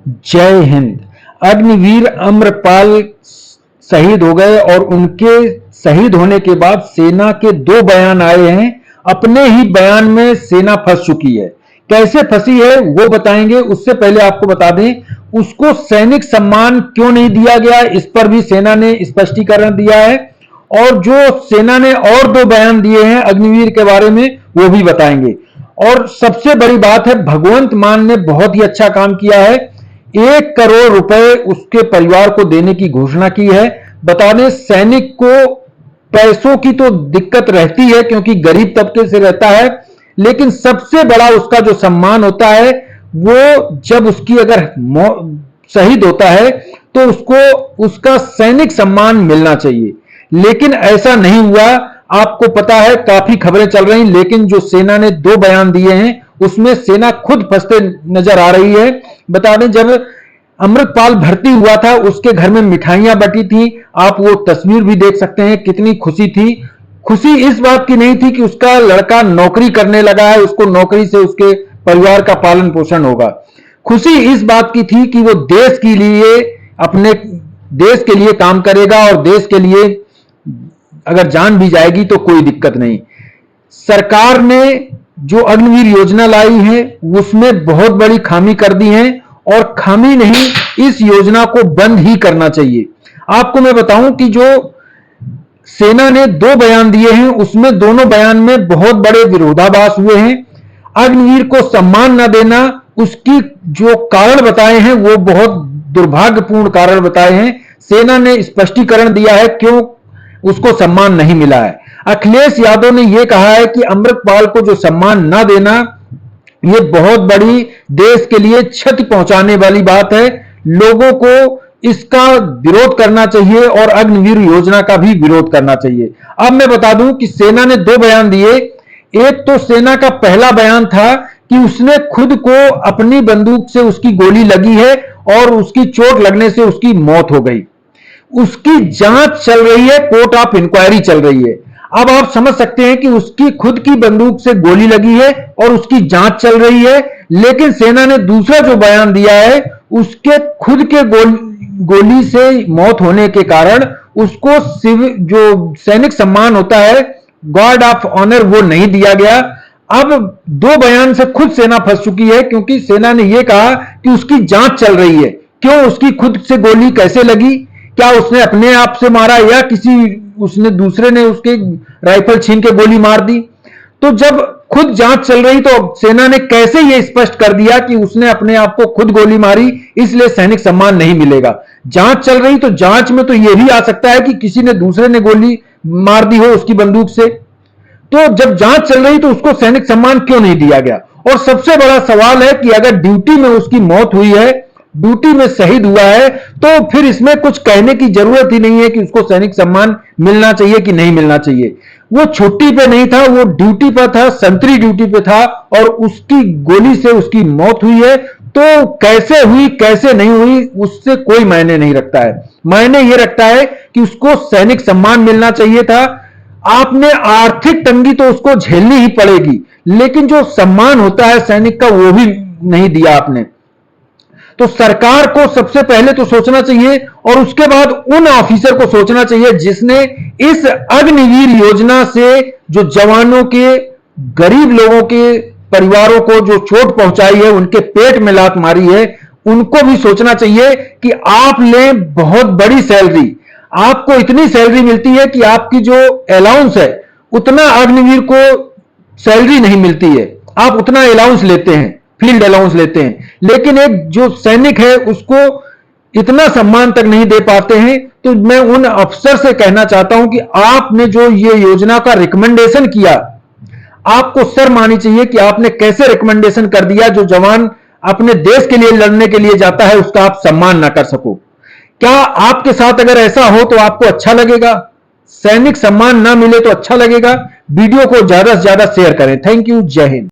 जय हिंद। अग्निवीर अमरपाल शहीद हो गए और उनके शहीद होने के बाद सेना के दो बयान आए हैं। अपने ही बयान में सेना फंस चुकी है। कैसे फंसी है वो बताएंगे। उससे पहले आपको बता दें, उसको सैनिक सम्मान क्यों नहीं दिया गया, इस पर भी सेना ने स्पष्टीकरण दिया है। और जो सेना ने और दो बयान दिए हैं अग्निवीर के बारे में, वो भी बताएंगे। और सबसे बड़ी बात है, भगवंत मान ने बहुत ही अच्छा काम किया है। 1 करोड़ रुपए उसके परिवार को देने की घोषणा की है। बता दें, सैनिक को पैसों की तो दिक्कत रहती है क्योंकि गरीब तबके से रहता है, लेकिन सबसे बड़ा उसका जो सम्मान होता है वो जब उसकी अगर शहीद होता है तो उसको उसका सैनिक सम्मान मिलना चाहिए। लेकिन ऐसा नहीं हुआ। आपको पता है, काफी खबरें चल रही, लेकिन जो सेना ने दो बयान दिए हैं उसमें सेना खुद फंसते नजर आ रही है। बता दें, जब अमृतपाल भर्ती हुआ था उसके घर में मिठाइयां बटी थी। आप वो तस्वीर भी देख सकते हैं, कितनी खुशी थी। खुशी इस बात की नहीं थी कि उसका लड़का नौकरी करने लगा है, उसको नौकरी से उसके परिवार का पालन पोषण होगा। खुशी इस बात की थी कि वो देश के लिए, अपने देश के लिए काम करेगा और देश के लिए अगर जान भी जाएगी तो कोई दिक्कत नहीं। सरकार ने जो अग्निवीर योजना लाई है उसमें बहुत बड़ी खामी कर दी है, और खामी नहीं, इस योजना को बंद ही करना चाहिए। आपको मैं बताऊं कि जो सेना ने दो बयान दिए हैं उसमें दोनों बयान में बहुत बड़े विरोधाभास हुए हैं। अग्निवीर को सम्मान न देना, उसकी जो कारण बताए हैं वो बहुत दुर्भाग्यपूर्ण कारण बताए हैं। सेना ने स्पष्टीकरण दिया है क्यों उसको सम्मान नहीं मिला है। अखिलेश यादव ने यह कहा है कि अमृतपाल को जो सम्मान न देना ये बहुत बड़ी देश के लिए क्षति पहुंचाने वाली बात है। लोगों को इसका विरोध करना चाहिए और अग्निवीर योजना का भी विरोध करना चाहिए। अब मैं बता दूं कि सेना ने दो बयान दिए। एक तो सेना का पहला बयान था कि उसने खुद को, अपनी बंदूक से उसकी गोली लगी है और उसकी चोट लगने से उसकी मौत हो गई। उसकी जांच चल रही है, कोर्ट ऑफ इंक्वायरी चल रही है। अब आप समझ सकते हैं कि उसकी खुद की बंदूक से गोली लगी है और उसकी जांच चल रही है। लेकिन सेना ने दूसरा जो बयान दिया है, उसके खुद के गोली से मौत होने के कारण उसको जो सैनिक सम्मान होता है, गार्ड ऑफ ऑनर, वो नहीं दिया गया। अब दो बयान से खुद सेना फंस चुकी है क्योंकि सेना ने यह कहा कि उसकी जांच चल रही है। क्यों उसकी खुद से गोली कैसे लगी, क्या उसने अपने आप से मारा या उसने दूसरे ने उसके राइफल छीन के गोली मार दी। तो जब खुद जांच चल रही तो सेना ने कैसे यह स्पष्ट कर दिया कि उसने अपने आप को खुद गोली मारी, इसलिए सैनिक सम्मान नहीं मिलेगा। जांच चल रही तो जांच में तो यह भी आ सकता है कि किसी ने दूसरे ने गोली मार दी हो उसकी बंदूक से। तो जब जांच चल रही तो उसको सैनिक सम्मान क्यों नहीं दिया गया। और सबसे बड़ा सवाल है कि अगर ड्यूटी में उसकी मौत हुई है, ड्यूटी में शहीद हुआ है, तो फिर इसमें कुछ कहने की जरूरत ही नहीं है कि उसको सैनिक सम्मान मिलना चाहिए कि नहीं मिलना चाहिए। वो छुट्टी पे नहीं था, वो ड्यूटी पर था, संतरी ड्यूटी पे था और उसकी गोली से उसकी मौत हुई है। तो कैसे हुई कैसे नहीं हुई उससे कोई मायने नहीं रखता है। मायने ये रखता है कि उसको सैनिक सम्मान मिलना चाहिए था। आपने आर्थिक तंगी तो उसको झेलनी ही पड़ेगी, लेकिन जो सम्मान होता है सैनिक का वो भी नहीं दिया आपने। तो सरकार को सबसे पहले तो सोचना चाहिए और उसके बाद उन ऑफिसर को सोचना चाहिए जिसने इस अग्निवीर योजना से जो जवानों के, गरीब लोगों के परिवारों को जो चोट पहुंचाई है, उनके पेट में लात मारी है। उनको भी सोचना चाहिए कि आप लें बहुत बड़ी सैलरी, आपको इतनी सैलरी मिलती है कि आपकी जो अलाउंस है उतना अग्निवीर को सैलरी नहीं मिलती है। आप उतना अलाउंस लेते हैं, फील्ड अलाउंस लेते हैं, लेकिन एक जो सैनिक है उसको इतना सम्मान तक नहीं दे पाते हैं। तो मैं उन अफसर से कहना चाहता हूं कि आपने जो ये योजना का रिकमेंडेशन किया, आपको शर्म आनी चाहिए कि आपने कैसे रिकमेंडेशन कर दिया। जो जवान अपने देश के लिए लड़ने के लिए जाता है उसका आप सम्मान ना कर सको। क्या आपके साथ अगर ऐसा हो तो आपको अच्छा लगेगा? सैनिक सम्मान ना मिले तो अच्छा लगेगा? वीडियो को ज्यादा से ज्यादा शेयर करें। Thank you. जय हिंद।